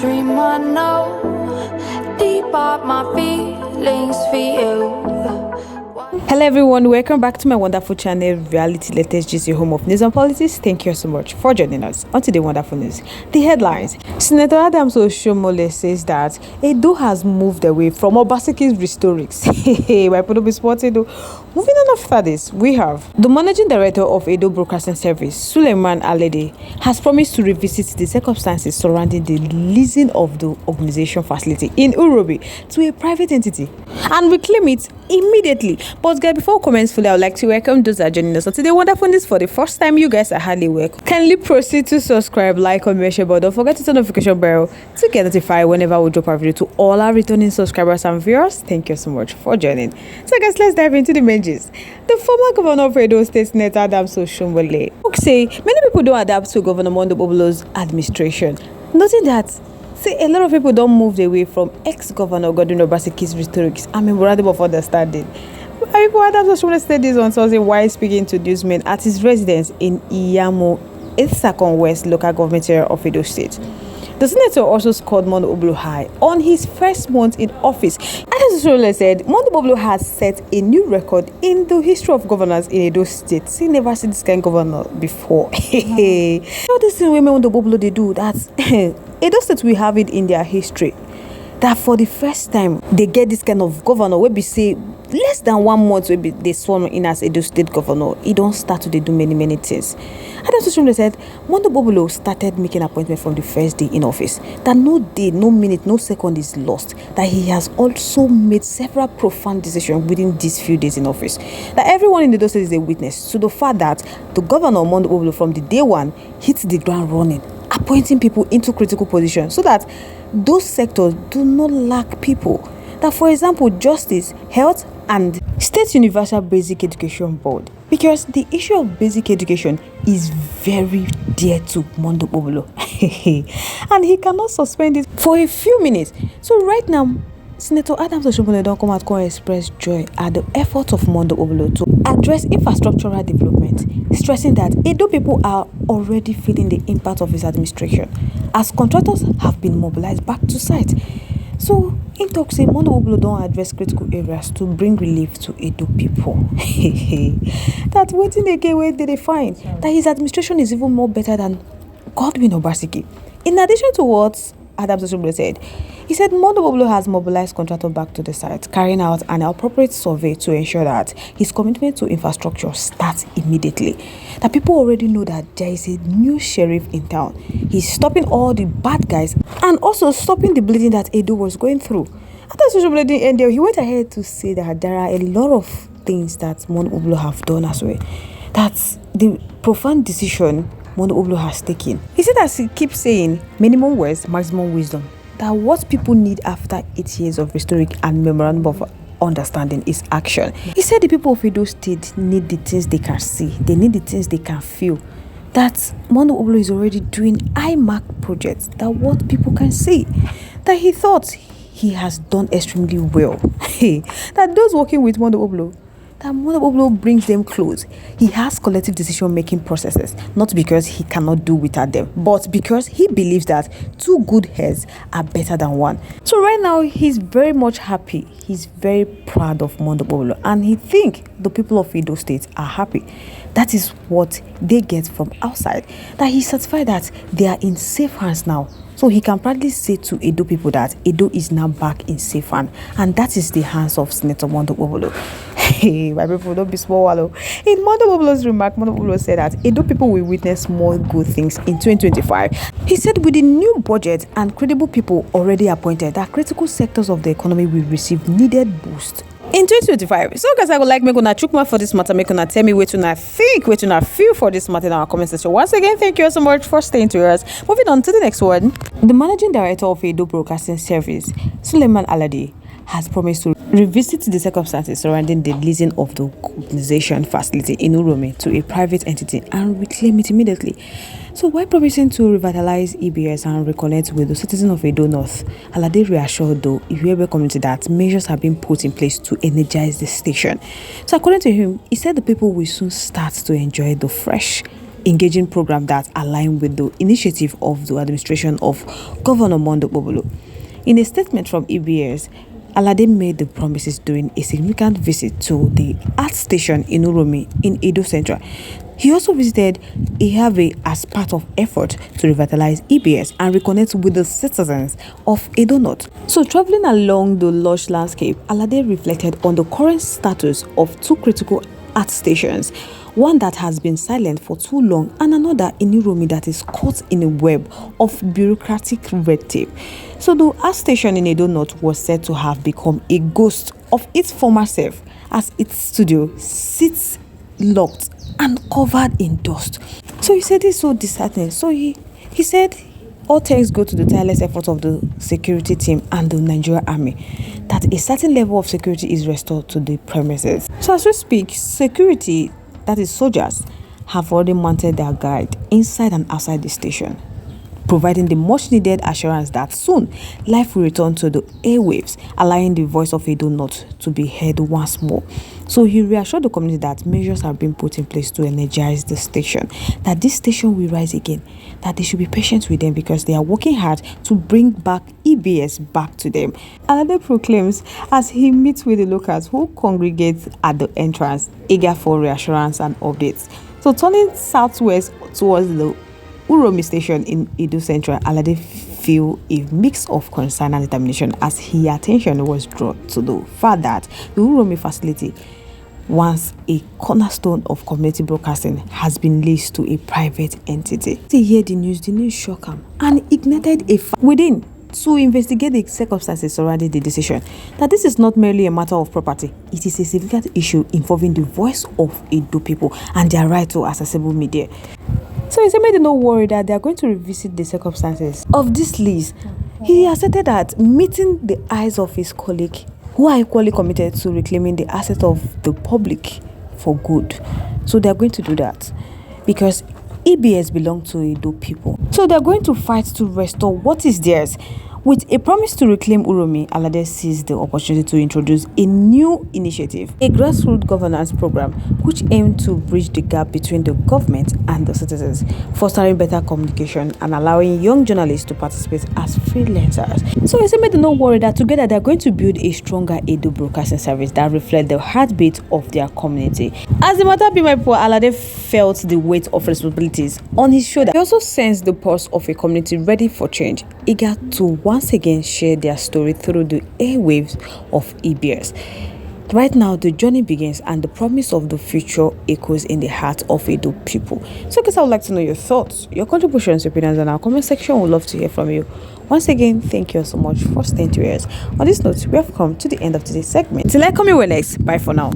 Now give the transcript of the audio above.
dream I know, deep up my feelings for you. Hello everyone, welcome back to my wonderful channel, Reality Latest Gist, your home of news and politics. Thank you so much for joining us on today's wonderful news. The headlines: Senator Adams Oshiomhole says that Edo has moved away from Obaseki's rhetorics. Why people be spotted though? Moving on after this, we have the managing director of Edo Broadcasting Service, Suleiman Alede, has promised to revisit the circumstances surrounding the leasing of the organization facility in Urobi to a private entity and reclaim it immediately. But guys, before comments fully, I would like to welcome those that are joining us on today wonderful news for the first time. You guys are hardly welcome. Kindly proceed to subscribe, like, comment, share, but don't forget to turn the notification bell to get notified whenever we drop our video. To all our returning subscribers and viewers, thank you so much for joining. So guys, let's dive into the main gist. The former governor of Edo State, Senator Adams Oshiomhole, say many people don't adapt to Governor Mondo Obolo's administration, noting that a lot of people don't move away from ex-governor Godwin Obaseki's rhetorics and memorandum of understanding. People Adams Oshiomhole said this on Thursday while speaking to newsmen at his residence in Iyamo, 8th West local government area of Edo State. The senator also scored Mondo Obolo high on his first month in office. Adams Oshiomhole said Mondo Obolo has set a new record in the history of governors in Edo State. He never seen this kind of governor before. All these things women Mondo Obolo they do, that's Edo State we have it in their history. That for the first time they get this kind of governor where we say less than 1 month will be they sworn in as Edo State governor. He don't start to do many things. Adams Oshiomhole said Mondo Obolo started making appointment from the first day in office. That no day, no minute, no second is lost. That he has also made several profound decisions within these few days in office. That everyone in the Edo State is a witness to the fact that the governor Mondo Obolo from the day one hits the ground running, appointing people into critical positions so that those sectors do not lack people. That, for example, justice, health, and State Universal Basic Education Board. Because the issue of basic education is very dear to Mondo Obolo. And he cannot suspend it for a few minutes. So right now, Senator Adams Oshiomhole don't come out and express joy at the efforts of Mondo Obolo to address infrastructural development, stressing that Edo people are already feeling the impact of his administration, as contractors have been mobilized back to site. So, in talk say Mondo Obolo don't address critical areas to bring relief to Edo people. That waiting again where did they find that his administration is even more better than Godwin Obaseki. In addition to what Adams Oshiomhole said, he said Mondo Obolo has mobilized contractors back to the site, carrying out an appropriate survey to ensure that his commitment to infrastructure starts immediately. That people already know that there is a new sheriff in town. He's stopping all the bad guys and also stopping the bleeding that Edo was going through. After social bleeding ended, he went ahead to say that there are a lot of things that Mondo Obolo have done as well. That's the profound decision Mondo Obolo has taken. He said, as he keeps saying, minimum words, maximum wisdom. That what people need after 8 years of rhetoric and memorandum of understanding is action. He said the people of Edo State need the things they can see. They need the things they can feel. That Mondo Obolo is already doing IMAC projects. That what people can see. That he thought he has done extremely well. That those working with Mondo Obolo, that Mondo Obolo brings them close. He has collective decision-making processes, not because he cannot do without them, but because he believes that 2 good heads are better than 1. So right now, he's very much happy. He's very proud of Mondo Obolo, and he thinks the people of Edo State are happy. That is what they get from outside. That he's satisfied that they are in safe hands now. So he can proudly say to Edo people that Edo is now back in safe hands, and that is the hands of Senator Mondo Obolo. Hey, my people, don't be small wallow. In Mondo Obolo's remark, Mondo Obolo said that Edo people will witness more good things in 2025. He said with the new budget and credible people already appointed, that critical sectors of the economy will receive needed boost in 2025. So guys, I would like me gonna chook for this matter. Make gonna tell me what you think, what you feel for this matter in our comment section. Once again, thank you so much for staying to us. Moving on to the next one. The managing director of Edo Broadcasting Service, Suleiman Alade, has promised to revisit the circumstances surrounding the leasing of the organization facility in Uromi to a private entity and reclaim it immediately. So while promising to revitalize EBS and reconnect with the citizens of Edo North, Alade reassured the Ihuebe community that measures have been put in place to energize the station. So according to him, he said the people will soon start to enjoy the fresh engaging program that align with the initiative of the administration of Governor Mondo Bobolo. In a statement from EBS, Alade made the promises during a significant visit to the art station in Uromi in Edo Central. He also visited Ihave as part of effort to revitalize EBS and reconnect with the citizens of Edo North. So traveling along the lush landscape, Alade reflected on the current status of two critical art stations, one that has been silent for too long and another in Uromi that is caught in a web of bureaucratic red tape. So the art station in Edo North was said to have become a ghost of its former self as its studio sits locked and covered in dust. So he said it's so disheartening. So he said all thanks go to the tireless efforts of the security team and the Nigerian army that a certain level of security is restored to the premises. So as we speak, security, that is soldiers, have already mounted their guard inside and outside the station, providing the much needed assurance that soon life will return to the airwaves, allowing the voice of Edo North to be heard once more. So he reassured the community that measures are being put in place to energize the station, that this station will rise again, that they should be patient with them because they are working hard to bring back EBS back to them. Alade proclaims as he meets with the locals who congregate at the entrance, eager for reassurance and updates. So turning southwest towards the Uromi station in Edo Central, Alade feel a mix of concern and determination as his attention was drawn to the fact that the Uromi facility, once a cornerstone of community broadcasting, has been leased to a private entity. To hear the news shocked him and ignited a fire within to investigate the circumstances surrounding the decision. That this is not merely a matter of property, it is a significant issue involving the voice of Edo people and their right to accessible media. So he said, made no worry that they are going to revisit the circumstances of this lease. He asserted that meeting the eyes of his colleague, who are equally committed to reclaiming the assets of the public for good. So they are going to do that because EBS belongs to Edo people. So they are going to fight to restore what is theirs. With a promise to reclaim Uromi, Alade seized the opportunity to introduce a new initiative, a grassroots governance program which aimed to bridge the gap between the government and the citizens, fostering better communication and allowing young journalists to participate as freelancers. So he said, made no worry that together they are going to build a stronger Edo broadcasting service that reflects the heartbeat of their community. As the matter be my poor, Alade felt the weight of responsibilities on his shoulder. He also sensed the pulse of a community ready for change, eager to once again share their story through the airwaves of EBS. Right now, the journey begins and the promise of the future echoes in the heart of Edo people. So, guys, I would like to know your thoughts, your contributions, your opinions in our comment section. We'd love to hear from you. Once again, thank you so much for staying to us. On this note, we have come to the end of today's segment. Till I come your way next. Bye for now.